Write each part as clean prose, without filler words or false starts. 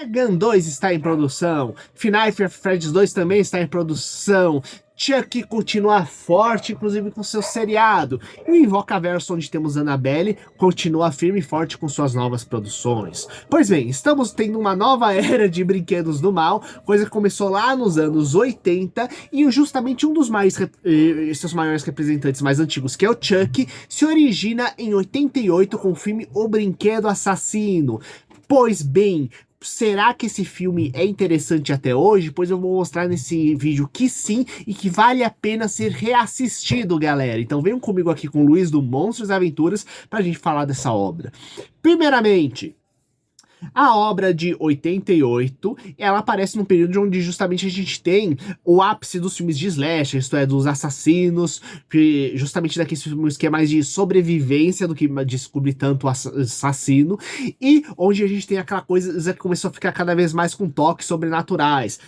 Gun 2 está em produção, Five Nights at Freddy's 2 também está em produção, Chuck continua forte, inclusive com seu seriado, e o Invocaverso, onde temos Annabelle, continua firme e forte com suas novas produções. Pois bem, estamos tendo uma nova era de brinquedos do mal, coisa que começou lá nos anos 80, e justamente um dos seus maiores representantes mais antigos, que é o Chuck, se origina em 88 com o filme O Brinquedo Assassino. Pois bem, será que esse filme é interessante até hoje? Pois eu vou mostrar nesse vídeo que sim, e que vale a pena ser reassistido, galera. Então venham comigo aqui com o Luiz do Monstros e Aventuras pra gente falar dessa obra. Primeiramente, a obra de 88, ela aparece num período onde justamente a gente tem o ápice dos filmes de slasher, isto é, dos assassinos, justamente daqueles filmes que é mais de sobrevivência do que descobrir tanto o assassino, e onde a gente tem aquela coisa que começou a ficar cada vez mais com toques sobrenaturais.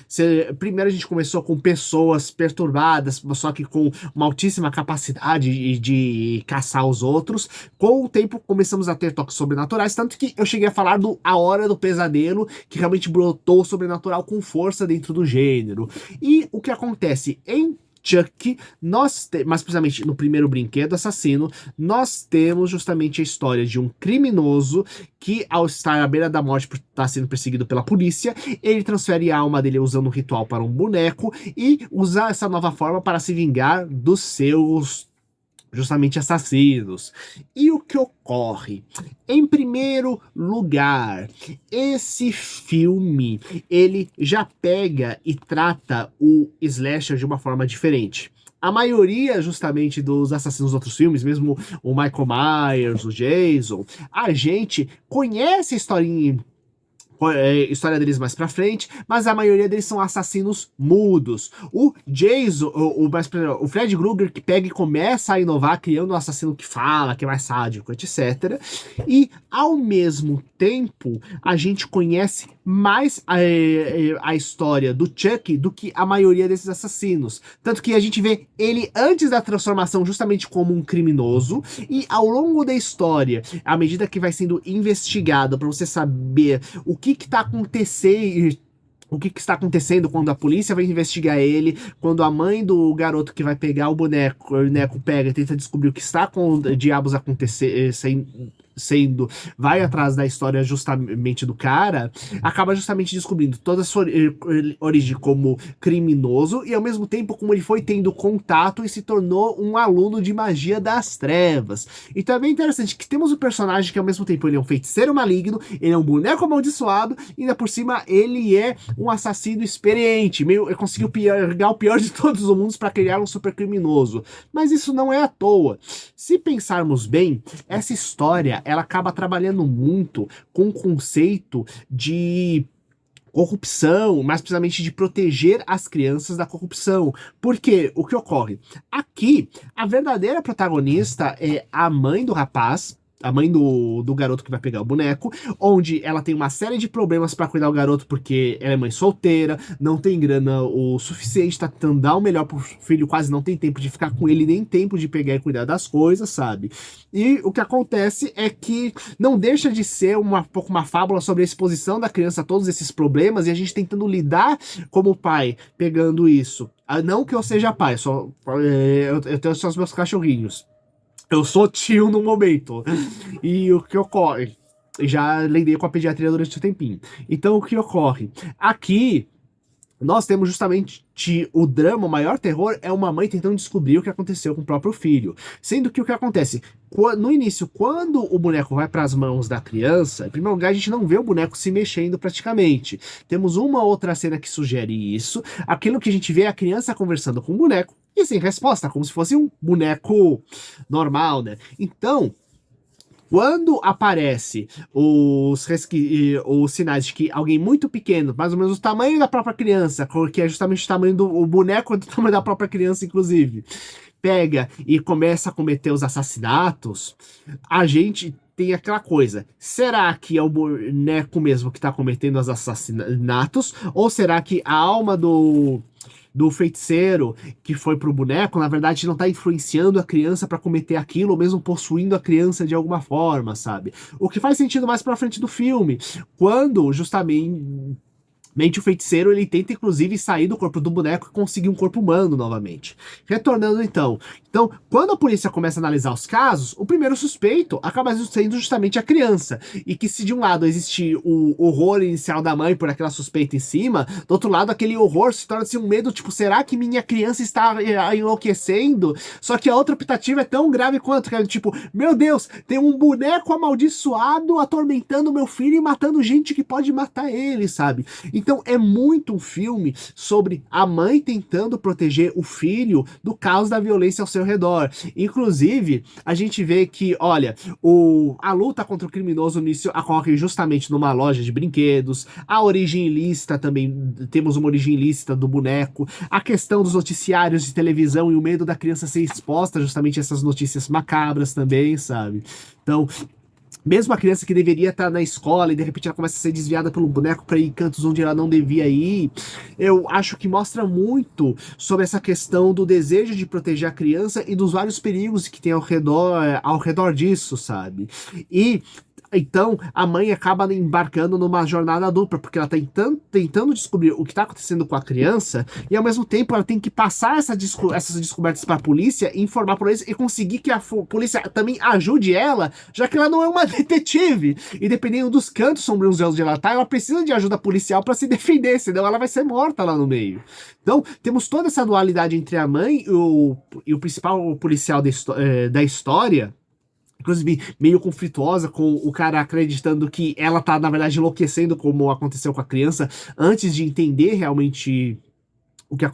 Primeiro a gente começou com pessoas perturbadas, só que com uma altíssima capacidade de caçar os outros. Com o tempo começamos a ter toques sobrenaturais, tanto que eu cheguei a falar do A Hora do Pesadelo, que realmente brotou o sobrenatural com força dentro do gênero. E o que acontece em Chuck, mais precisamente no primeiro brinquedo assassino, nós temos justamente a história de um criminoso que, ao estar à beira da morte por estar sendo perseguido pela polícia, ele transfere a alma dele usando um ritual para um boneco e usa essa nova forma para se vingar dos seus justamente assassinos. E o que ocorre? Em primeiro lugar, esse filme, ele já pega e trata o slasher de uma forma diferente. A maioria, justamente, dos assassinos dos outros filmes, mesmo o Michael Myers, o Jason, a gente conhece a história deles mais pra frente, mas a maioria deles são assassinos mudos. O Jason, o Fred Krueger, que pega e começa a inovar, criando um assassino que fala, que é mais sádico, etc. E, ao mesmo tempo, a gente conhece mais a história do Chuck do que a maioria desses assassinos. Tanto que a gente vê ele antes da transformação justamente como um criminoso, e ao longo da história, à medida que vai sendo investigado para você saber o que está acontecendo, o que está acontecendo quando a polícia vai investigar ele, quando a mãe do garoto que vai pegar o boneco pega e tenta descobrir o que está com diabos acontecendo, vai atrás da história justamente do cara, acaba justamente descobrindo toda a sua origem como criminoso e ao mesmo tempo como ele foi tendo contato e se tornou um aluno de magia das trevas. Então é bem interessante que temos um personagem que ao mesmo tempo ele é um feiticeiro maligno, ele é um boneco amaldiçoado e ainda por cima ele é um assassino experiente, ele conseguiu pegar o pior de todos os mundos para criar um super criminoso. Mas isso não é à toa. Se pensarmos bem, essa história ela acaba trabalhando muito com o conceito de corrupção, mais precisamente de proteger as crianças da corrupção. Porque o que ocorre? Aqui, a verdadeira protagonista é a mãe do rapaz, a mãe do garoto que vai pegar o boneco, onde ela tem uma série de problemas para cuidar do garoto porque ela é mãe solteira, não tem grana o suficiente, tá tentando dar o melhor pro filho, quase não tem tempo de ficar com ele, nem tempo de pegar e cuidar das coisas, sabe? E o que acontece é que não deixa de ser pouco uma fábula sobre a exposição da criança a todos esses problemas e a gente tentando lidar como pai, pegando isso. Não que eu seja pai, eu tenho só os meus cachorrinhos. Eu sou tio no momento. E o que ocorre? Já lidei com a pediatria durante um tempinho. Então, o que ocorre? Aqui, nós temos justamente o drama, o maior terror é uma mãe tentando descobrir o que aconteceu com o próprio filho. Sendo que o que acontece? No início, quando o boneco vai para as mãos da criança, em primeiro lugar, a gente não vê o boneco se mexendo praticamente. Temos uma outra cena que sugere isso. Aquilo que a gente vê é a criança conversando com o boneco e sem resposta, como se fosse um boneco normal, né? Então, quando aparece os sinais de que alguém muito pequeno, mais ou menos o tamanho da própria criança, que é justamente o tamanho do boneco, do tamanho da própria criança, inclusive, pega e começa a cometer os assassinatos, a gente tem aquela coisa, será que é o boneco mesmo que está cometendo os assassinatos? Ou será que a alma do feiticeiro que foi pro boneco, na verdade, não tá influenciando a criança para cometer aquilo, ou mesmo possuindo a criança de alguma forma, sabe? O que faz sentido mais pra frente do filme, quando justamente o feiticeiro, ele tenta inclusive sair do corpo do boneco e conseguir um corpo humano novamente. Retornando então. Então, quando a polícia começa a analisar os casos, o primeiro suspeito acaba sendo justamente a criança. E que se de um lado existe o horror inicial da mãe por aquela suspeita em cima, do outro lado aquele horror se torna assim um medo, tipo, será que minha criança está enlouquecendo? Só que a outra optativa é tão grave quanto, que é tipo, meu Deus, tem um boneco amaldiçoado atormentando meu filho e matando gente que pode matar ele, sabe? Então é muito um filme sobre a mãe tentando proteger o filho do caos da violência ao seu redor. Inclusive, a gente vê que, olha, a luta contra o criminoso no início ocorre justamente numa loja de brinquedos, a origem ilícita também, temos uma origem ilícita do boneco, a questão dos noticiários de televisão e o medo da criança ser exposta justamente a essas notícias macabras também, sabe? Então, mesmo a criança que deveria estar na escola e de repente ela começa a ser desviada pelo boneco para ir em cantos onde ela não devia ir, eu acho que mostra muito sobre essa questão do desejo de proteger a criança e dos vários perigos que tem ao redor disso, sabe? E então, a mãe acaba embarcando numa jornada dupla, porque ela tá tentando descobrir o que tá acontecendo com a criança, e ao mesmo tempo ela tem que passar essas descobertas para a polícia, informar para eles e conseguir que a polícia também ajude ela, já que ela não é uma detetive. E dependendo dos cantos sombrios onde ela tá, ela precisa de ajuda policial para se defender, senão ela vai ser morta lá no meio. Então, temos toda essa dualidade entre a mãe e o principal policial da história, inclusive meio conflituosa, com o cara acreditando que ela tá, na verdade, enlouquecendo, como aconteceu com a criança, antes de entender realmente o que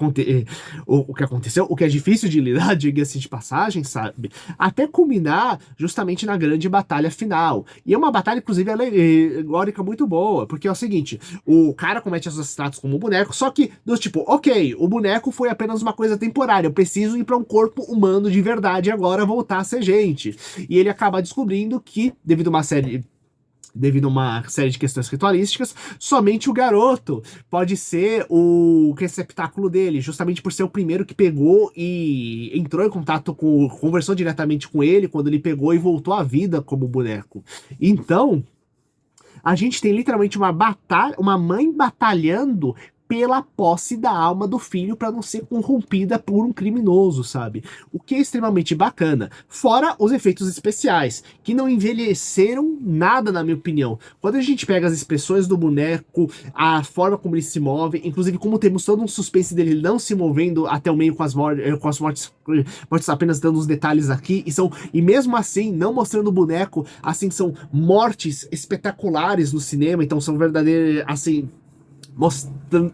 aconteceu, o que é difícil de lidar, diga-se de passagem, sabe? Até culminar justamente na grande batalha final. E é uma batalha, inclusive, alegórica muito boa, porque é o seguinte, o cara comete os assassinatos como um boneco, só que, do tipo, ok, o boneco foi apenas uma coisa temporária, eu preciso ir para um corpo humano de verdade agora voltar a ser gente. E ele acaba descobrindo que, devido a uma série de questões ritualísticas, somente o garoto pode ser o receptáculo dele, justamente por ser o primeiro que pegou e entrou em contato conversou diretamente com ele quando ele pegou e voltou à vida como boneco. Então, a gente tem literalmente uma batalha, uma mãe batalhando pela posse da alma do filho para não ser corrompida por um criminoso, sabe? O que é extremamente bacana. Fora os efeitos especiais, que não envelheceram nada, na minha opinião. Quando a gente pega as expressões do boneco, a forma como ele se move, inclusive como temos todo um suspense dele não se movendo até o meio com as mortes apenas dando os detalhes aqui, e mesmo assim, não mostrando o boneco, assim, são mortes espetaculares no cinema, então são verdadeiras, assim, mostrando,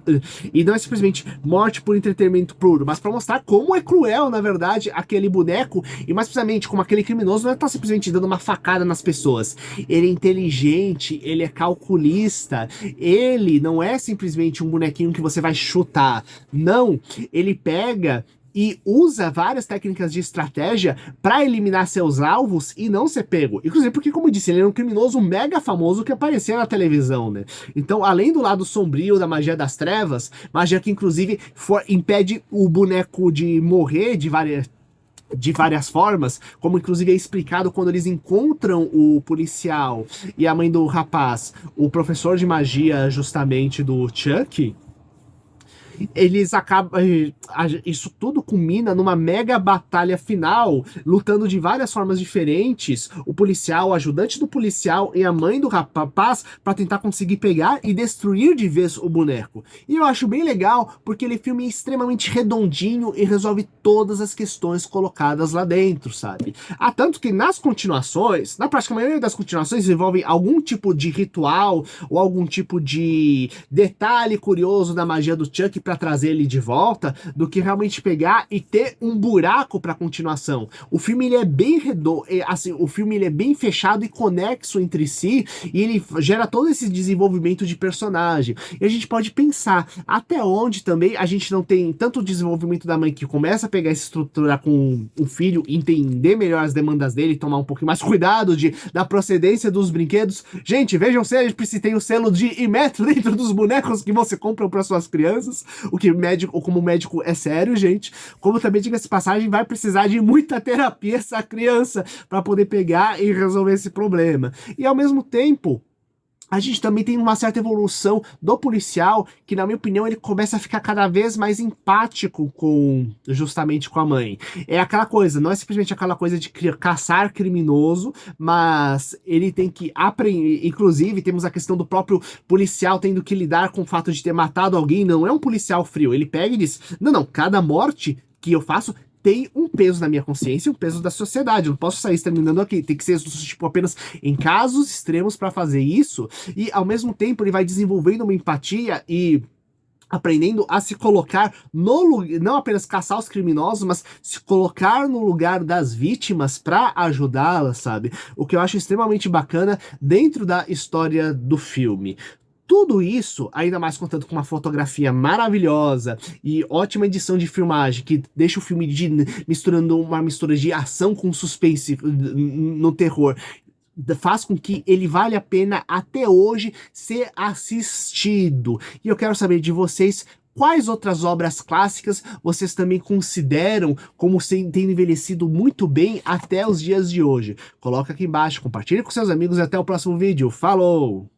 e não é simplesmente morte por entretenimento puro, mas para mostrar como é cruel, na verdade, aquele boneco, e mais precisamente como aquele criminoso não é tão simplesmente dando uma facada nas pessoas. Ele é inteligente, ele é calculista, ele não é simplesmente um bonequinho que você vai chutar. Não, ele pega e usa várias técnicas de estratégia para eliminar seus alvos e não ser pego. Inclusive porque, como eu disse, ele era um criminoso mega famoso que aparecia na televisão, né? Então, além do lado sombrio da magia das trevas, magia que inclusive impede o boneco de morrer de várias formas, como inclusive é explicado quando eles encontram o policial e a mãe do rapaz, o professor de magia justamente do Chuck, eles acabam. Isso tudo culmina numa mega batalha final, lutando de várias formas diferentes. O policial, o ajudante do policial e a mãe do rapaz para tentar conseguir pegar e destruir de vez o boneco. E eu acho bem legal porque ele filme é extremamente redondinho e resolve todas as questões colocadas lá dentro, sabe? Há tanto que nas continuações, na prática a maioria das continuações envolvem algum tipo de ritual ou algum tipo de detalhe curioso da magia do Chuck para trazer ele de volta, do que realmente pegar e ter um buraco para continuação. O filme ele é bem redondo, assim, o filme ele é bem fechado e conexo entre si, e ele gera todo esse desenvolvimento de personagem. E a gente pode pensar até onde também a gente não tem tanto desenvolvimento da mãe que começa a pegar essa estrutura com o filho, entender melhor as demandas dele, tomar um pouquinho mais cuidado da procedência dos brinquedos. Gente, vejam se tem o selo de Imetro dentro dos bonecos que você compra para suas crianças. o que médico, ou como médico é sério, gente, como também, diga-se de passagem, vai precisar de muita terapia essa criança para poder pegar e resolver esse problema. E ao mesmo tempo, a gente também tem uma certa evolução do policial, que na minha opinião ele começa a ficar cada vez mais empático justamente com a mãe. É aquela coisa, não é simplesmente aquela coisa de caçar criminoso, mas ele tem que aprender, inclusive temos a questão do próprio policial tendo que lidar com o fato de ter matado alguém, não é um policial frio, ele pega e diz, não, cada morte que eu faço tem um peso na minha consciência e um peso da sociedade. Eu não posso sair exterminando aqui. Tem que ser tipo, apenas em casos extremos para fazer isso. E ao mesmo tempo ele vai desenvolvendo uma empatia e aprendendo a se colocar no lugar, não apenas caçar os criminosos, mas se colocar no lugar das vítimas para ajudá-las, sabe? O que eu acho extremamente bacana dentro da história do filme. Tudo isso, ainda mais contando com uma fotografia maravilhosa e ótima edição de filmagem, que deixa o filme misturando uma mistura de ação com suspense no terror, faz com que ele vale a pena até hoje ser assistido. E eu quero saber de vocês, quais outras obras clássicas vocês também consideram como tendo envelhecido muito bem até os dias de hoje? Coloca aqui embaixo, compartilhe com seus amigos e até o próximo vídeo. Falou!